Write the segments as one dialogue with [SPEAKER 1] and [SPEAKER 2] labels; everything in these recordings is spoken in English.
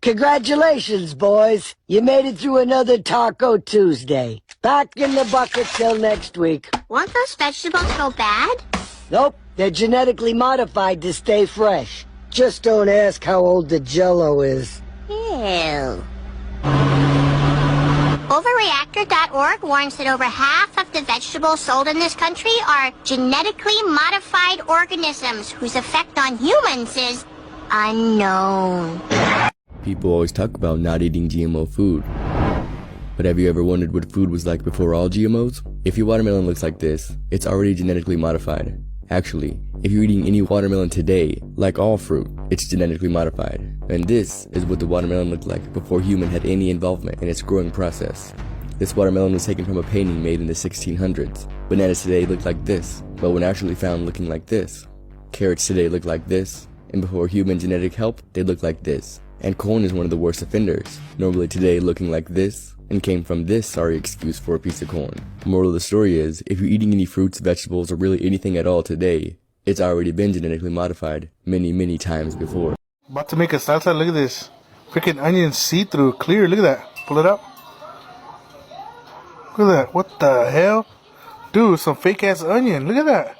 [SPEAKER 1] Congratulations, boys. You made it through another Taco Tuesday. Back in the bucket till next week.
[SPEAKER 2] Won't those vegetables go bad?
[SPEAKER 1] Nope, they're genetically modified to stay fresh. Just don't ask how old the Jell-O is.
[SPEAKER 2] Ew. Overreactor.org warns that over half of the vegetables sold in this country are genetically modified organisms whose effect on humans is unknown.
[SPEAKER 3] People always talk about not eating GMO food. But have you ever wondered what food was like before all GMOs? If your watermelon looks like this, it's already genetically modified. Actually, if you're eating any watermelon today, like all fruit, it's genetically modified. And this is what the watermelon looked like before human had any involvement in its growing process. This watermelon was taken from a painting made in the 1600s. Bananas today look like this, but when actually found looking like this. Carrots today look like this, and before human genetic help, they look like this. And corn is one of the worst offenders, normally today looking like this, and came from this sorry excuse for a piece of corn. Moral of the story is, if you're eating any fruits, vegetables, or really anything at all today, it's already been genetically modified many, many times before.
[SPEAKER 4] About to make a salsa. Look at this. Freaking onion see-through, clear. Look at that. Pull it up. Look at that. What the hell? Dude, some fake-ass onion. Look at that.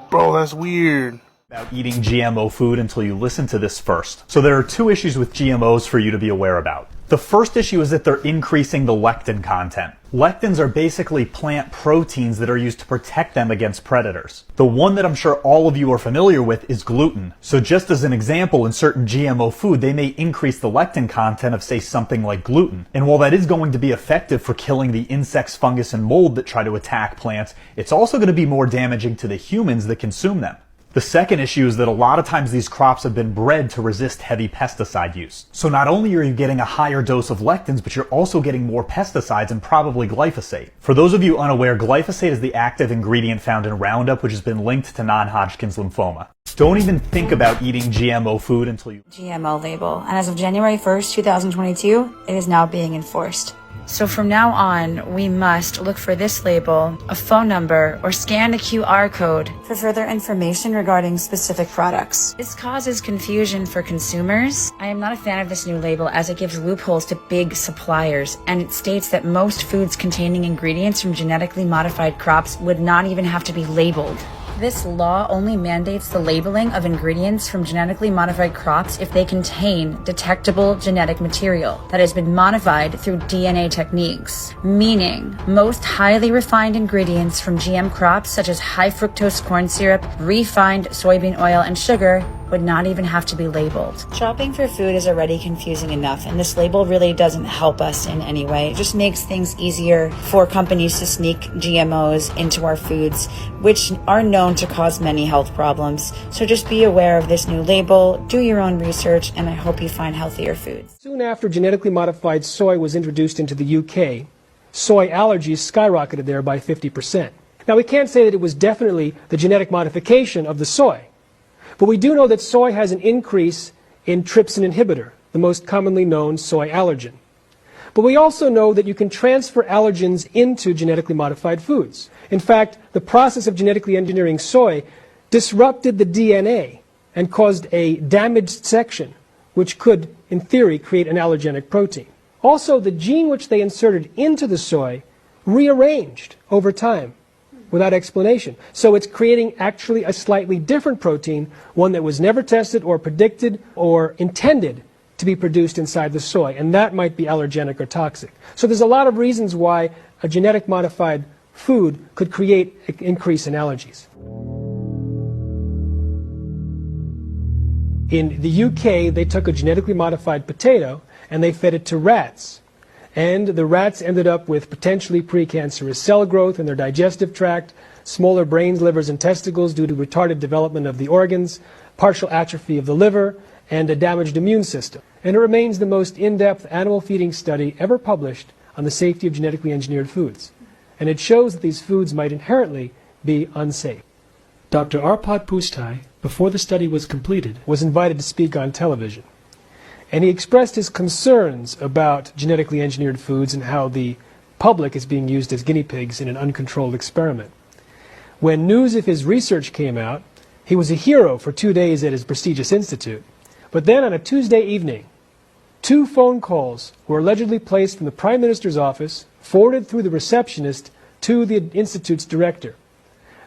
[SPEAKER 4] Bro, that's weird.
[SPEAKER 5] About eating GMO food until you listen to this first. So there are two issues with GMOs for you to be aware about. The first issue is that they're increasing the lectin content. Lectins are basically plant proteins that are used to protect them against predators. The one that I'm sure all of you are familiar with is gluten. So just as an example, in certain GMO food, they may increase the lectin content of, say, something like gluten. And while that is going to be effective for killing the insects, fungus, and mold that try to attack plants, it's also going to be more damaging to the humans that consume them. The second issue is that a lot of times these crops have been bred to resist heavy pesticide use. So not only are you getting a higher dose of lectins, but you're also getting more pesticides and probably glyphosate. For those of you unaware, glyphosate is the active ingredient found in Roundup, which has been linked to non-Hodgkin's lymphoma. Don't even think about eating GMO food until you...
[SPEAKER 6] GMO label. And as of January 1st, 2022, it is now being enforced. So from now on, we must look for this label, a phone number, or scan a QR code for further information regarding specific products. This causes confusion for consumers. I am not a fan of this new label as it gives loopholes to big suppliers, and it states that most foods containing ingredients from genetically modified crops would not even have to be labeled. This law only mandates the labeling of ingredients from genetically modified crops if they contain detectable genetic material that has been modified through DNA techniques, meaning most highly refined ingredients from GM crops such as high fructose corn syrup, refined soybean oil, and sugar would not even have to be labeled. Shopping for food is already confusing enough, and this label really doesn't help us in any way. It just makes things easier for companies to sneak GMOs into our foods, which are known to cause many health problems. So just be aware of this new label, do your own research, and I hope you find healthier foods.
[SPEAKER 7] Soon after genetically modified soy was introduced into the UK, soy allergies skyrocketed there by 50%. Now we can't say that it was definitely the genetic modification of the soy, but we do know that soy has an increase in trypsin inhibitor, the most commonly known soy allergen. But we also know that you can transfer allergens into genetically modified foods. In fact, the process of genetically engineering soy disrupted the DNA and caused a damaged section, which could, in theory, create an allergenic protein. Also, the gene which they inserted into the soy rearranged over time without explanation. So it's creating actually a slightly different protein, one that was never tested or predicted or intended to be produced inside the soy, and that might be allergenic or toxic. So there's a lot of reasons why a genetic modified food could create an increase in allergies. In the UK, they took a genetically modified potato and they fed it to rats. And the rats ended up with potentially precancerous cell growth in their digestive tract, smaller brains, livers, and testicles due to retarded development of the organs, partial atrophy of the liver, and a damaged immune system. And it remains the most in-depth animal feeding study ever published on the safety of genetically engineered foods. And it shows that these foods might inherently be unsafe. Dr. Arpad Pustai, before the study was completed, was invited to speak on television. And he expressed his concerns about genetically engineered foods and how the public is being used as guinea pigs in an uncontrolled experiment. When news of his research came out, he was a hero for 2 days at his prestigious institute. But then on a Tuesday evening, 2 phone calls were allegedly placed from the Prime Minister's office, forwarded through the receptionist to the Institute's director.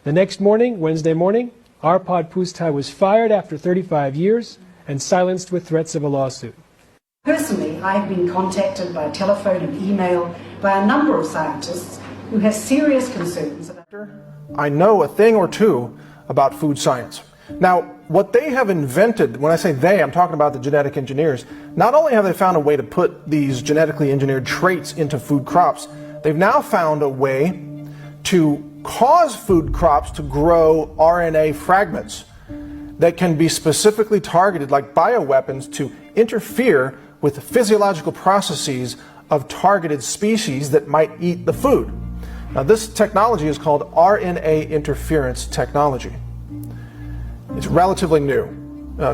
[SPEAKER 7] The next morning, Wednesday morning, Arpad Pusztai was fired after 35 years and silenced with threats of a lawsuit.
[SPEAKER 8] Personally, I've been contacted by telephone and email by a number of scientists who have serious concerns about...
[SPEAKER 9] I know a thing or two about food science. Now, what they have invented, when I say they, I'm talking about the genetic engineers, not only have they found a way to put these genetically engineered traits into food crops, they've now found a way to cause food crops to grow RNA fragments that can be specifically targeted, like bioweapons, to interfere with the physiological processes of targeted species that might eat the food. Now, this technology is called RNA interference technology. It's relatively new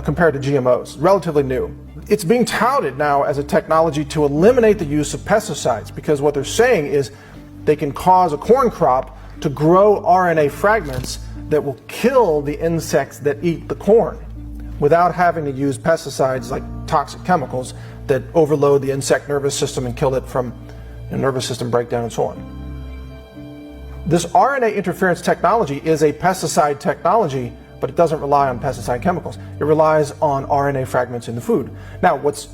[SPEAKER 9] compared to GMOs, relatively new. It's being touted now as a technology to eliminate the use of pesticides, because what they're saying is they can cause a corn crop to grow RNA fragments that will kill the insects that eat the corn without having to use pesticides like toxic chemicals that overload the insect nervous system and kill it from a nervous system breakdown and so on. This RNA interference technology is a pesticide technology, but it doesn't rely on pesticide chemicals. It relies on RNA fragments in the food. Now, what's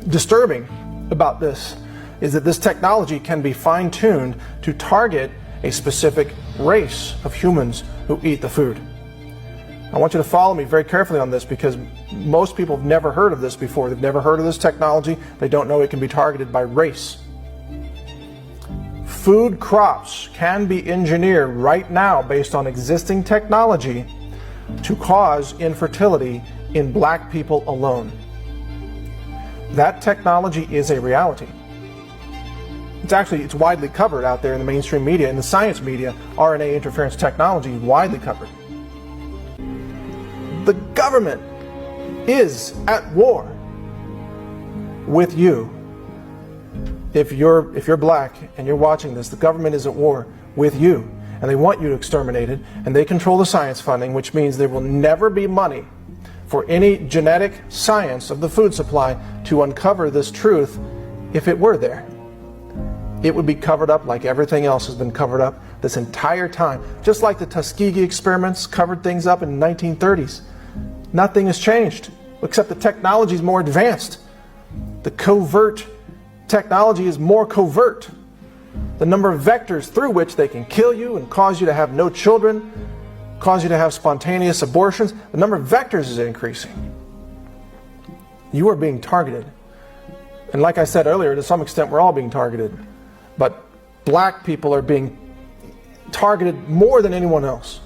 [SPEAKER 9] disturbing about this is that this technology can be fine-tuned to target a specific race of humans who eat the food. I want you to follow me very carefully on this, because most people have never heard of this before. They've never heard of this technology. They don't know it can be targeted by race. Food crops can be engineered right now based on existing technology to cause infertility in black people alone. That technology is a reality. It's widely covered out there in the mainstream media. In the science media, RNA interference technology is widely covered. The government is at war with you. If you're black and you're watching this, the government is at war with you, and they want you to exterminate it, and they control the science funding, which means there will never be money for any genetic science of the food supply to uncover this truth. If it were there, it would be covered up like everything else has been covered up this entire time. Just like the Tuskegee experiments covered things up in the 1930s. Nothing has changed, except the technology is more advanced. The covert technology is more covert. The number of vectors through which they can kill you and cause you to have no children, cause you to have spontaneous abortions, the number of vectors is increasing. You are being targeted. And like I said earlier, to some extent we're all being targeted. But black people are being targeted more than anyone else.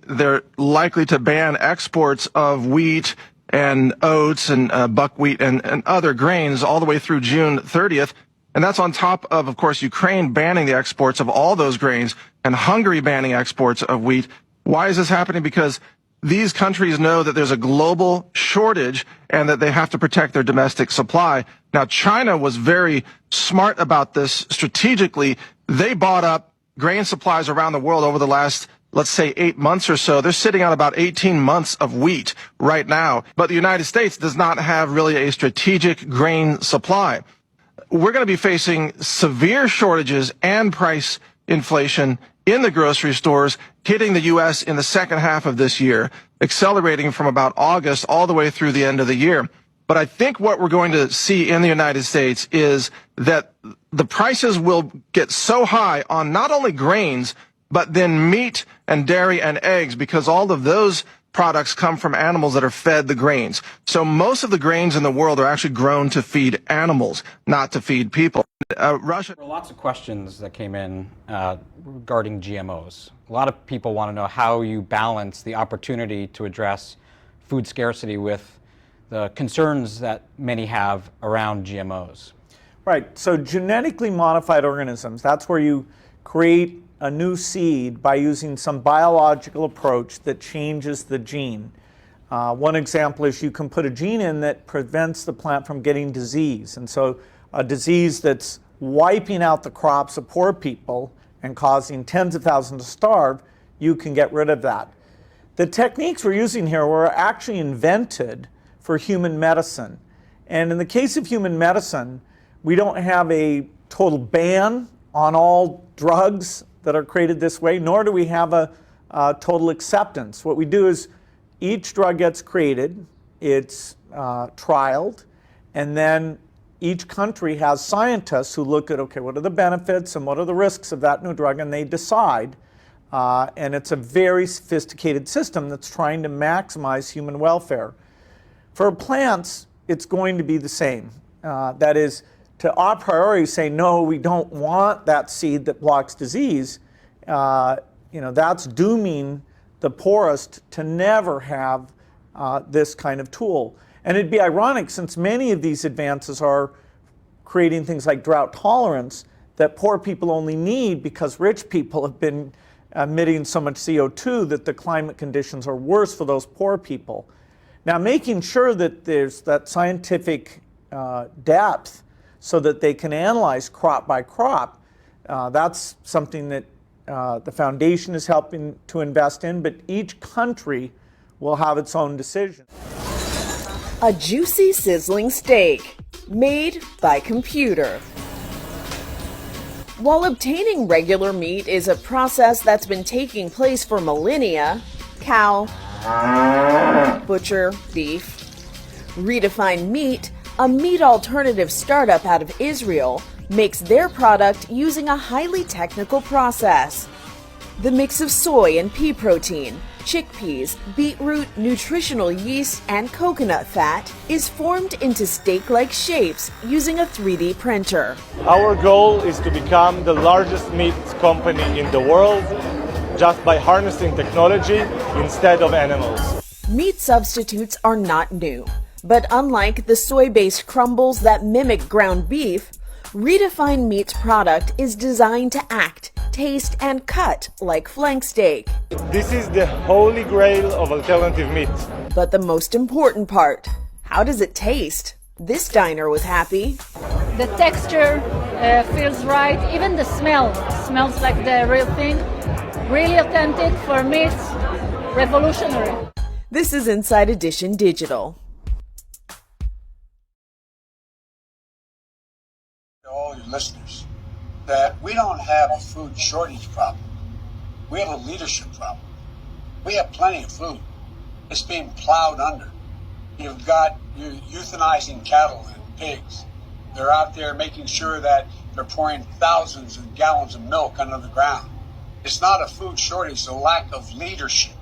[SPEAKER 9] They're likely to ban exports of wheat and oats and buckwheat and other grains all the way through June 30th. And that's on top of course, Ukraine banning the exports of all those grains and Hungary banning exports of wheat. Why is this happening? Because these countries know that there's a global shortage and that they have to protect their domestic supply. Now, China was very smart about this strategically. They bought up grain supplies around the world over the last, let's say, 8 months or so. They're sitting on about 18 months of wheat right now. But the United States does not have really a strategic grain supply. We're going to be facing severe shortages and price inflation in the grocery stores, hitting the U.S. in the second half of this year, accelerating from about August all the way through the end of the year. But I think what we're going to see in the United States is that the prices will get so high on not only grains, but then meat and dairy and eggs, because all of those products come from animals that are fed the grains. So most of the grains in the world are actually grown to feed animals, not to feed people. Russia.
[SPEAKER 10] There were lots of questions that came in regarding GMOs. A lot of people want to know how you balance the opportunity to address food scarcity with the concerns that many have around GMOs.
[SPEAKER 11] Right, so genetically modified organisms, that's where you create a new seed by using some biological approach that changes the gene. One example is you can put a gene in that prevents the plant from getting disease. And so a disease that's wiping out the crops of poor people and causing tens of thousands to starve, you can get rid of that. The techniques we're using here were actually invented for human medicine. And in the case of human medicine, we don't have a total ban on all drugs that are created this way, nor do we have a total acceptance. What we do is each drug gets created, it's trialed, and then each country has scientists who look at, okay, what are the benefits and what are the risks of that new drug, and they decide. And it's a very sophisticated system that's trying to maximize human welfare. For plants, it's going to be the same. That is, to a priori say, no, we don't want that seed that blocks disease, that's dooming the poorest to never have this kind of tool. And it'd be ironic, since many of these advances are creating things like drought tolerance that poor people only need because rich people have been emitting so much CO2 that the climate conditions are worse for those poor people. Now, making sure that there's that scientific depth so that they can analyze crop by crop, that's something that the foundation is helping to invest in, but each country will have its own decision.
[SPEAKER 12] A juicy, sizzling steak made by computer. While obtaining regular meat is a process that's been taking place for millennia, cow, butcher, beef, Redefined Meat, a meat alternative startup out of Israel, makes their product using a highly technical process. The mix of soy and pea protein, chickpeas, beetroot, nutritional yeast, and coconut fat is formed into steak-like shapes using a 3D printer.
[SPEAKER 13] Our goal is to become the largest meat company in the world just by harnessing technology instead of animals.
[SPEAKER 12] Meat substitutes are not new, but unlike the soy-based crumbles that mimic ground beef, Redefined Meat's product is designed to act, taste, and cut like flank steak.
[SPEAKER 13] This is the holy grail of alternative meat.
[SPEAKER 12] But the most important part, how does it taste? This diner was happy.
[SPEAKER 14] The texture feels right. Even the smell smells like the real thing. Really authentic for me. It's revolutionary.
[SPEAKER 12] This is Inside Edition Digital.
[SPEAKER 15] All your listeners, that we don't have a food shortage problem. We have a leadership problem. We have plenty of food. It's being plowed under. You're euthanizing cattle and pigs. They're out there making sure that they're pouring thousands of gallons of milk under the ground. It's not a food shortage, it's a lack of leadership.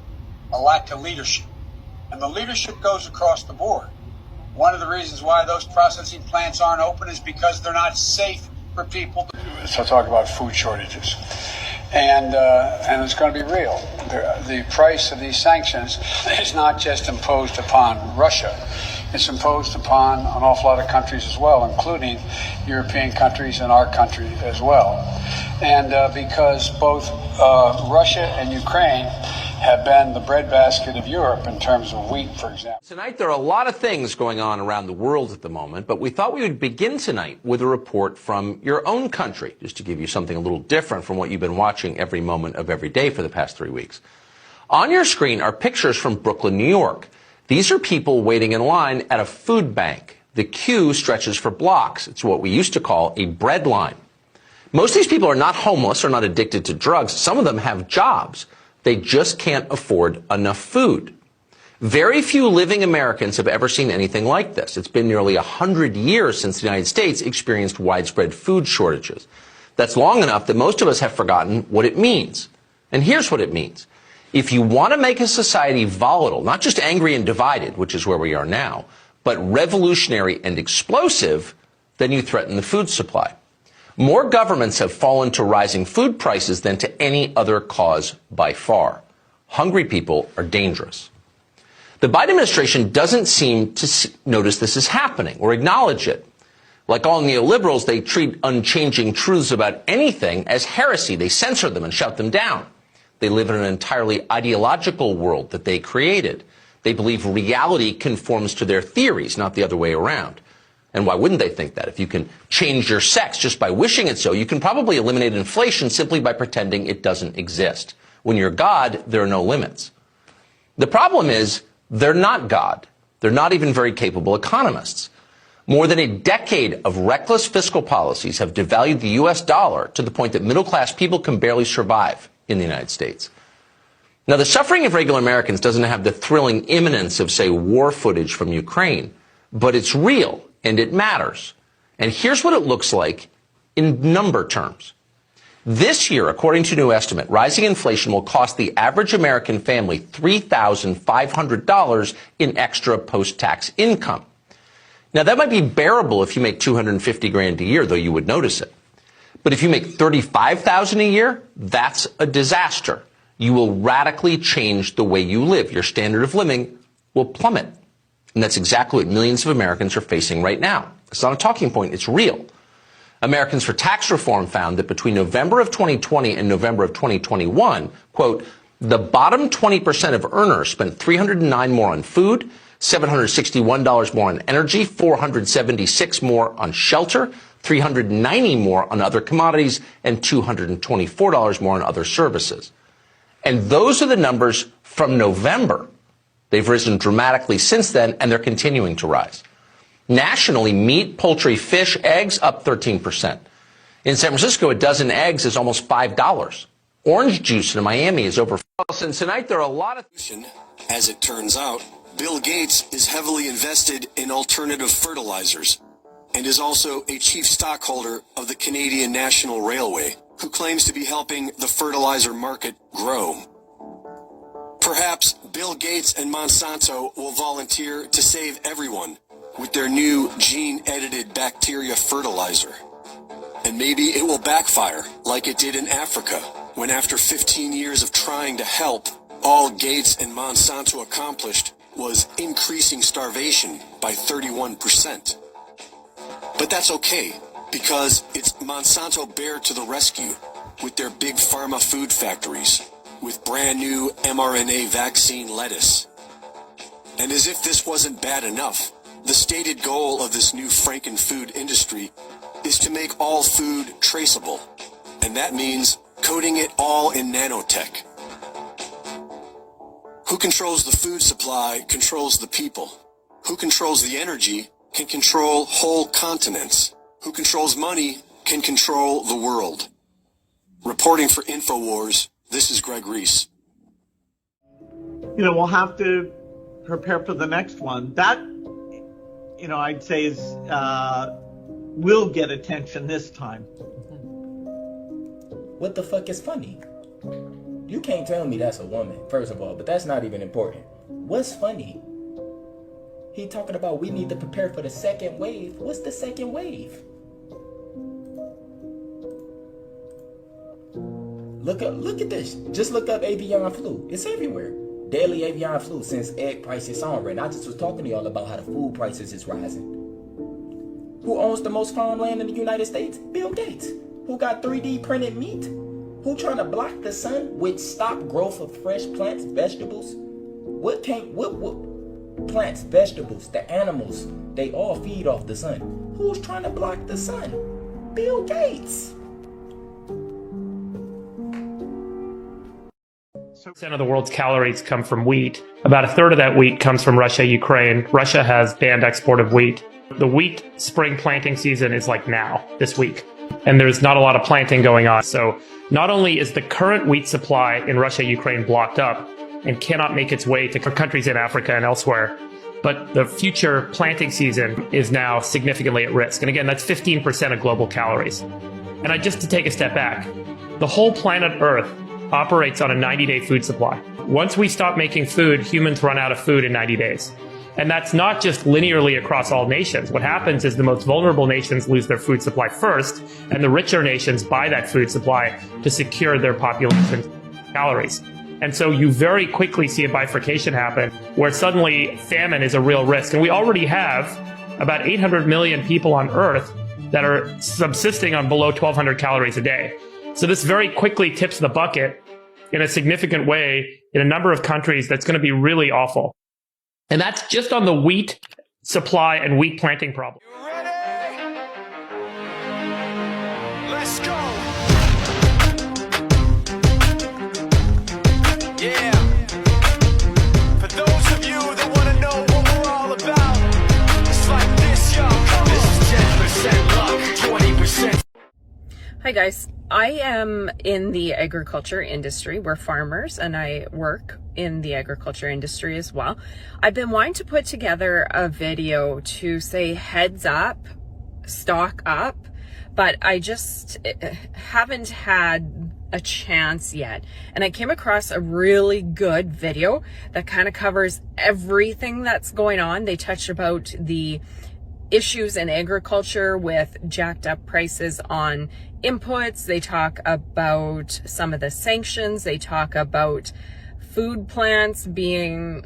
[SPEAKER 15] And the leadership goes across the board. One of the reasons why those processing plants aren't open is because they're not safe for people. So talk about food shortages. And it's going to be real. The price of these sanctions is not just imposed upon Russia. It's imposed upon an awful lot of countries as well, including European countries and our country as well. And because both Russia and Ukraine have been the breadbasket of Europe in terms of wheat, for example.
[SPEAKER 16] Tonight, there are a lot of things going on around the world at the moment, but we thought we would begin tonight with a report from your own country, just to give you something a little different from what you've been watching every moment of every day for the past 3 weeks. On your screen are pictures from Brooklyn, New York. These are people waiting in line at a food bank. The queue stretches for blocks. It's what we used to call a bread line. Most of these people are not homeless or not addicted to drugs. Some of them have jobs. They just can't afford enough food. Very few living Americans have ever seen anything like this. It's been nearly 100 years since the United States experienced widespread food shortages. That's long enough that most of us have forgotten what it means. And here's what it means. If you want to make a society volatile, not just angry and divided, which is where we are now, but revolutionary and explosive, then you threaten the food supply. More governments have fallen to rising food prices than to any other cause by far. Hungry people are dangerous. The Biden administration doesn't seem to notice this is happening or acknowledge it. Like all neoliberals, they treat unchanging truths about anything as heresy. They censor them and shut them down. They live in an entirely ideological world that they created. They believe reality conforms to their theories, not the other way around. And why wouldn't they think that? If you can change your sex just by wishing it so, you can probably eliminate inflation simply by pretending it doesn't exist. When you're God, there are no limits. The problem is they're not God. They're not even very capable economists. More than a decade of reckless fiscal policies have devalued the U.S. dollar to the point that middle-class people can barely survive in the United States. Now, the suffering of regular Americans doesn't have the thrilling imminence of, say, war footage from Ukraine, but it's real and it matters. And here's what it looks like in number terms. This year, according to a new estimate, rising inflation will cost the average American family $3,500 in extra post-tax income. Now, that might be bearable if you make $250,000 a year, though you would notice it. But if you make $35,000 a year, that's a disaster. You will radically change the way you live. Your standard of living will plummet. And that's exactly what millions of Americans are facing right now. It's not a talking point, it's real. Americans for Tax Reform found that between November of 2020 and November of 2021, quote, the bottom 20% of earners spent $309 more on food, $761 more on energy, $476 more on shelter, $390 more on other commodities, and $224 more on other services. And those are the numbers from November. They've risen dramatically since then, and they're continuing to rise. Nationally, meat, poultry, fish, eggs up 13%. In San Francisco, a dozen eggs is almost $5. Orange juice in Miami is over. Since tonight, there are a lot of.
[SPEAKER 17] As it turns out, Bill Gates is heavily invested in alternative fertilizers and is also a chief stockholder of the Canadian National Railway, who claims to be helping the fertilizer market grow. Perhaps Bill Gates and Monsanto will volunteer to save everyone with their new gene-edited bacteria fertilizer. And maybe it will backfire like it did in Africa, when after 15 years of trying to help, all Gates and Monsanto accomplished was increasing starvation by 31%. But that's okay, because it's Monsanto Bear to the rescue with their big pharma food factories, with brand new mRNA vaccine lettuce. And as if this wasn't bad enough, the stated goal of this new franken-food industry is to make all food traceable, and that means coating it all in nanotech. Who controls the food supply controls the people. Who controls the energy can control whole continents. Who controls money can control the world. Reporting for InfoWars, this is Greg Reese.
[SPEAKER 11] We'll have to prepare for the next one. That, I'd say is will get attention this time.
[SPEAKER 18] What the fuck is funny? You can't tell me that's a woman, first of all, but that's not even important. What's funny? He talking about we need to prepare for the second wave. What's the second wave? Look at this. Just look up avian flu. It's everywhere. Daily avian flu since egg prices on. And I just was talking to y'all about how the food prices is rising. Who owns the most farmland in the United States? Bill Gates. Who got 3D printed meat? Who trying to block the sun with stop growth of fresh plants, vegetables? What plants, vegetables, the animals, they all feed off the sun. Who's trying to block the sun? Bill Gates.
[SPEAKER 19] Percent of the world's calories come from wheat. About a third of that wheat comes from Russia, Ukraine. Russia has banned export of wheat. The wheat spring planting season is like now, this week. And there's not a lot of planting going on. So not only is the current wheat supply in Russia, Ukraine blocked up and cannot make its way to countries in Africa and elsewhere, but the future planting season is now significantly at risk. And again, that's 15% of global calories. And just to take a step back, the whole planet Earth operates on a 90-day food supply. Once we stop making food, humans run out of food in 90 days. And that's not just linearly across all nations. What happens is the most vulnerable nations lose their food supply first, and the richer nations buy that food supply to secure their population calories. And so you very quickly see a bifurcation happen where suddenly famine is a real risk. And we already have about 800 million people on Earth that are subsisting on below 1,200 calories a day. So this very quickly tips the bucket in a significant way in a number of countries that's going to be really awful. And that's just on the wheat supply and wheat planting problem.
[SPEAKER 20] You ready? Let's go. Yeah.
[SPEAKER 21] Hi guys, I am in the agriculture industry. We're farmers and I work in the agriculture industry as well. I've been wanting to put together a video to say heads up, stock up, but I just haven't had a chance yet. And I came across a really good video that kind of covers everything that's going on. They touch about the issues in agriculture with jacked up prices on inputs. They talk about some of the sanctions. They talk about food plants being,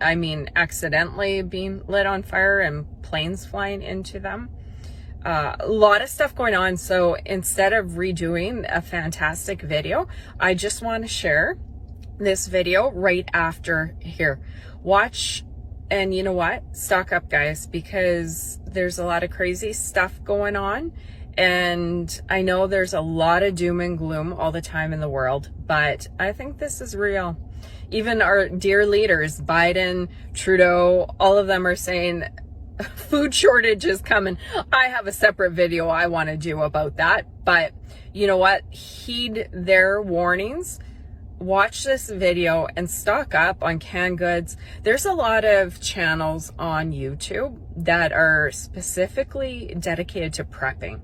[SPEAKER 21] accidentally being lit on fire and planes flying into them. A lot of stuff going on. So instead of redoing a fantastic video, I just want to share this video right after here. Watch. And you know what? Stock up, guys, because there's a lot of crazy stuff going on. And I know there's a lot of doom and gloom all the time in the world, but I think this is real. Even our dear leaders, Biden, Trudeau, all of them are saying food shortage is coming. I have a separate video I want to do about that. But you know what? Heed their warnings. Watch this video and stock up on canned goods. There's a lot of channels on YouTube that are specifically dedicated to prepping.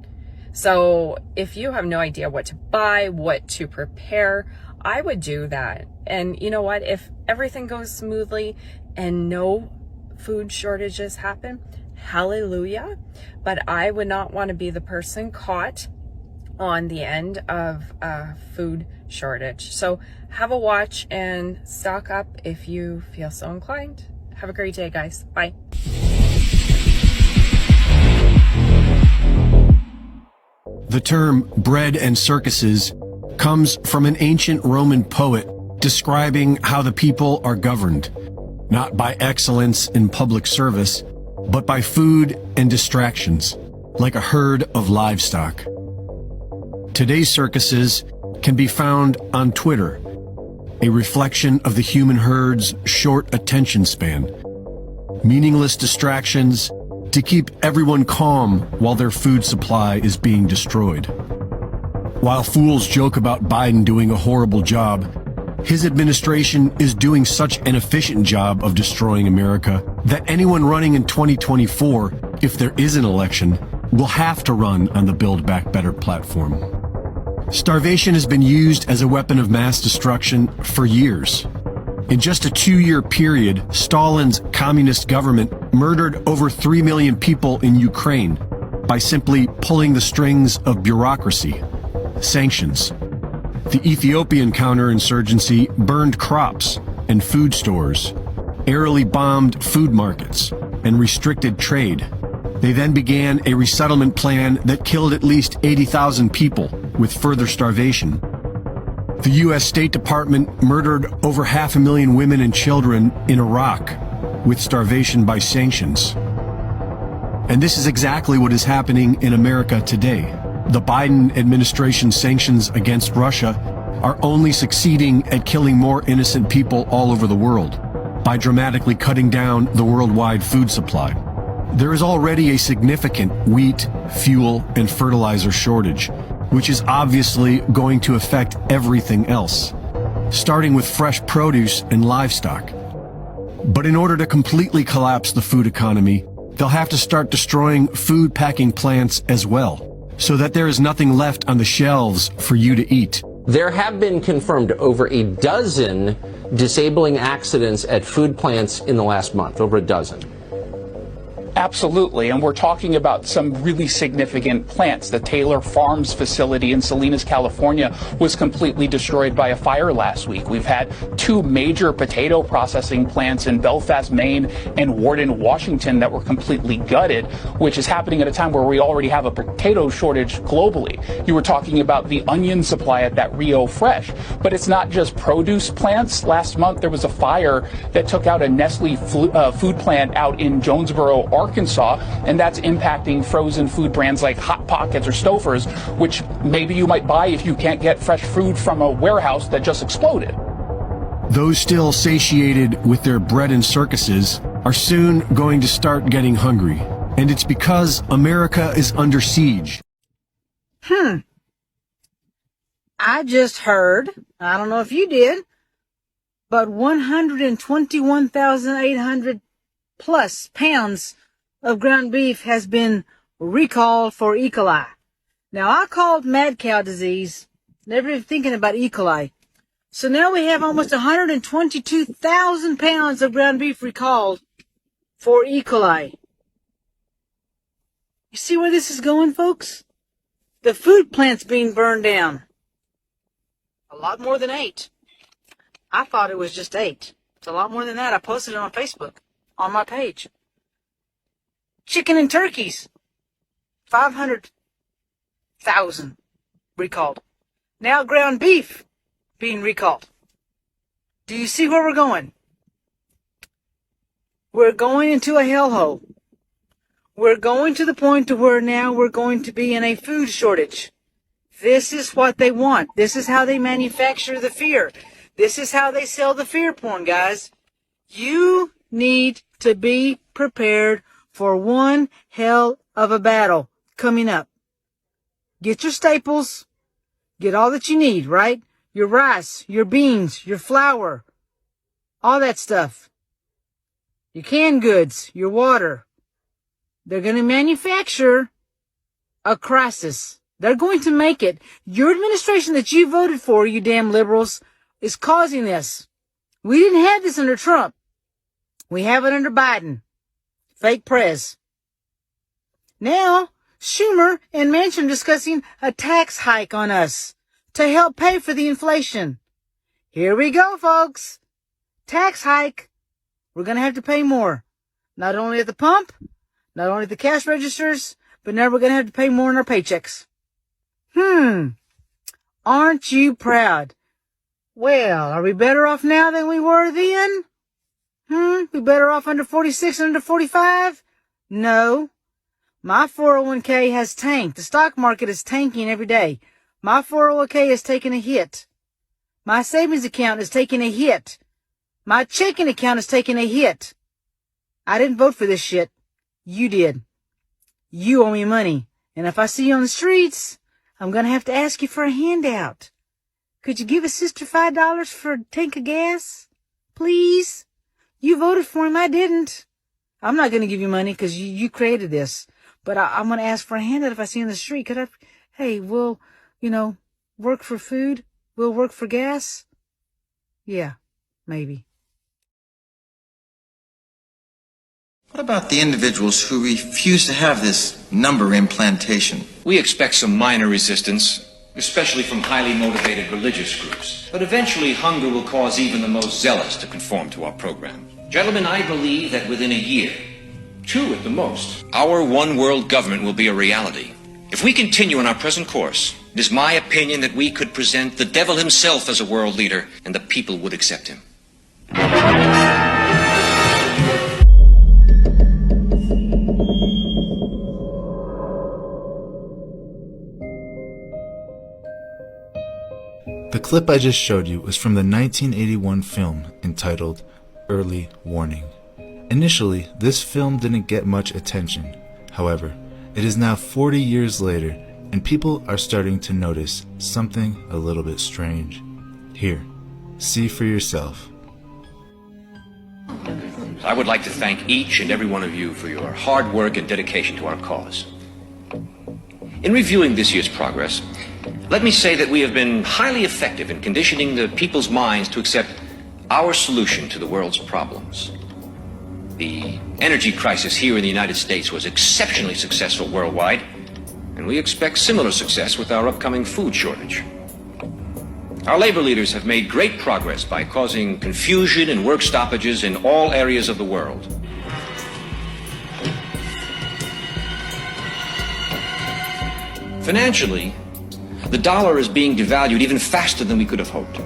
[SPEAKER 21] So if you have no idea what to buy, what to prepare, I would do that. And you know what? If everything goes smoothly and no food shortages happen, hallelujah. But I would not want to be the person caught on the end of a food shortage. So have a watch and stock up if you feel so inclined. Have a great day, guys. Bye.
[SPEAKER 17] The term bread and circuses comes from an ancient Roman poet describing how the people are governed, not by excellence in public service, but by food and distractions, like a herd of livestock. Today's circuses can be found on Twitter, a reflection of the human herd's short attention span. Meaningless distractions to keep everyone calm while their food supply is being destroyed. While fools joke about Biden doing a horrible job, his administration is doing such an efficient job of destroying America that anyone running in 2024, if there is an election, will have to run on the Build Back Better platform. Starvation has been used as a weapon of mass destruction for years. In just a 2-year period, Stalin's communist government murdered over 3 million people in Ukraine by simply pulling the strings of bureaucracy, sanctions. The Ethiopian counterinsurgency burned crops and food stores, airily bombed food markets, and restricted trade. They then began a resettlement plan that killed at least 80,000 people, with further starvation. The U.S. State Department murdered over 500,000 women and children in Iraq, with starvation by sanctions. And this is exactly what is happening in America today. The Biden administration's sanctions against Russia are only succeeding at killing more innocent people all over the world by dramatically cutting down the worldwide food supply. There is already a significant wheat, fuel, and fertilizer shortage, which is obviously going to affect everything else, starting with fresh produce and livestock. But in order to completely collapse the food economy, they'll have to start destroying food packing plants as well, so that there is nothing left on the shelves for you to eat.
[SPEAKER 16] There have been confirmed over a dozen disabling accidents at food plants in the last month, over a dozen.
[SPEAKER 22] Absolutely, and we're talking about some really significant plants. The Taylor Farms facility in Salinas, California was completely destroyed by a fire last week. We've had 2 major potato processing plants in Belfast, Maine and Warden, Washington that were completely gutted, which is happening at a time where we already have a potato shortage globally. You were talking about the onion supply at that Rio Fresh, but it's not just produce plants. Last month there was a fire that took out a Nestle food plant out in Jonesboro, Arkansas, and that's impacting frozen food brands like Hot Pockets or Stouffer's, which maybe you might buy if you can't get fresh food from a warehouse that just exploded.
[SPEAKER 17] Those still satiated with their bread and circuses are soon going to start getting hungry. And it's because America is under siege.
[SPEAKER 1] I just heard, I don't know if you did, but 121,800 plus pounds of ground beef has been recalled for E. coli. Now, I called mad cow disease, never even thinking about E. coli. So now we have almost 122,000 pounds of ground beef recalled for E. coli. You see where this is going, folks? The food plant's being burned down. A lot more than 8. I thought it was just 8. It's a lot more than that. I posted it on Facebook, on my page. Chicken and turkeys, 500,000 recalled. Now ground beef being recalled. Do you see where we're going? We're going into a hellhole. We're going to the point to where now we're going to be in a food shortage. This is what they want. This is how they manufacture the fear. This is how they sell the fear porn, guys. You need to be prepared for one hell of a battle coming up. Get your staples. Get all that you need, right? Your rice, your beans, your flour, all that stuff. Your canned goods, your water. They're going to manufacture a crisis. They're going to make it. Your administration that you voted for, you damn liberals, is causing this. We didn't have this under Trump. We have it under Biden. Fake prez. Now, Schumer and Manchin discussing a tax hike on us to help pay for the inflation. Here we go, folks. Tax hike. We're going to have to pay more. Not only at the pump, not only at the cash registers, but now we're going to have to pay more in our paychecks. Aren't you proud? Well, are we better off now than we were then? We better off under 46 and under 45? No. My 401k has tanked. The stock market is tanking every day. My 401k is taking a hit. My savings account is taking a hit. My checking account is taking a hit. I didn't vote for this shit. You did. You owe me money. And if I see you on the streets, I'm going to have to ask you for a handout. Could you give a sister $5 for a tank of gas? Please? You voted for him. I didn't. I'm not going to give you money because you created this. But I'm going to ask for a handout if I see you on the street. Could I? Hey, we'll, work for food. We'll work for gas. Yeah, maybe.
[SPEAKER 2] What about the individuals who refuse to have this number implantation?
[SPEAKER 23] We expect some minor resistance, especially from highly motivated religious groups. But eventually, hunger will cause even the most zealous to conform to our program. Gentlemen, I believe that within a year, 2 at the most, our one world government will be a reality. If we continue on our present course, it is my opinion that we could present the devil himself as a world leader, and the people would accept him.
[SPEAKER 24] The clip I just showed you was from the 1981 film entitled Early Warning. Initially, this film didn't get much attention. However, it is now 40 years later, and people are starting to notice something a little bit strange. Here, see for yourself.
[SPEAKER 23] I would like to thank each and every one of you for your hard work and dedication to our cause. In reviewing this year's progress, let me say that we have been highly effective in conditioning the people's minds to accept our solution to the world's problems. The energy crisis here in the United States was exceptionally successful worldwide, and we expect similar success with our upcoming food shortage. Our labor leaders have made great progress by causing confusion and work stoppages in all areas of the world. Financially, the dollar is being devalued even faster than we could have hoped.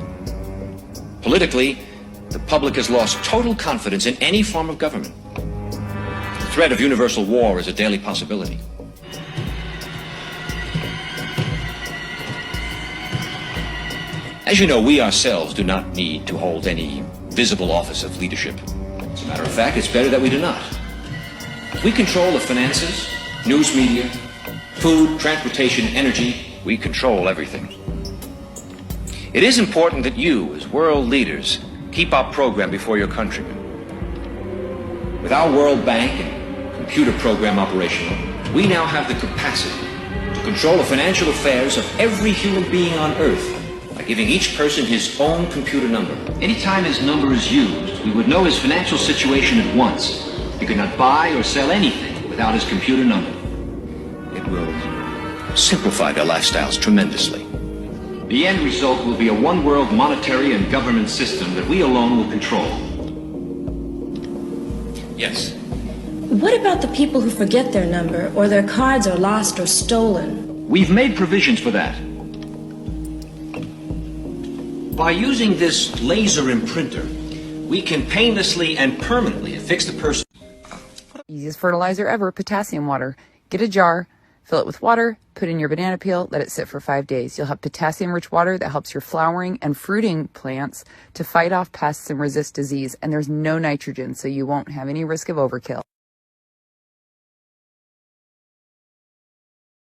[SPEAKER 23] Politically, the public has lost total confidence in any form of government. The threat of universal war is a daily possibility. As you know, we ourselves do not need to hold any visible office of leadership. As a matter of fact, it's better that we do not. We control the finances, news media, food, transportation, energy. We control everything. It is important that you, as world leaders, keep our program before your countrymen. With our World Bank and computer program operational, we now have the capacity to control the financial affairs of every human being on Earth by giving each person his own computer number. Anytime his number is used, we would know his financial situation at once. He could not buy or sell anything without his computer number. It will simplify their lifestyles tremendously. The end result will be a one-world monetary and government system that we alone will control. Yes.
[SPEAKER 3] What about the people who forget their number, or their cards are lost or stolen?
[SPEAKER 23] We've made provisions for that. By using this laser imprinter, we can painlessly and permanently affix the person.
[SPEAKER 4] Easiest fertilizer ever, potassium water. Get a jar, fill it with water, put in your banana peel, let it sit for 5 days. You'll have potassium-rich water that helps your flowering and fruiting plants to fight off pests and resist disease. And there's no nitrogen, so you won't have any risk of overkill.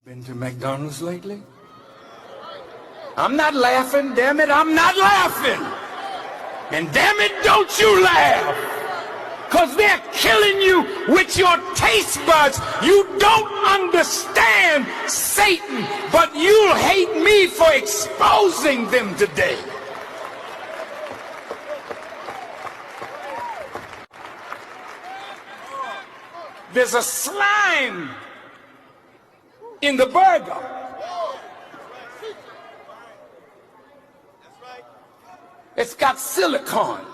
[SPEAKER 5] Been to McDonald's lately? I'm not laughing, damn it, I'm not laughing. And damn it, don't you laugh. Because they're killing you with your taste buds. You don't understand Satan, but you'll hate me for exposing them today. There's a slime in the burger. It's got silicone.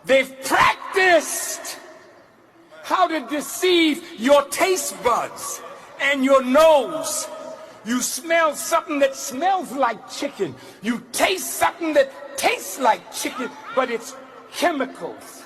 [SPEAKER 5] They've practiced how to deceive your taste buds and your nose. You smell something that smells like chicken. You taste something that tastes like chicken, but it's chemicals.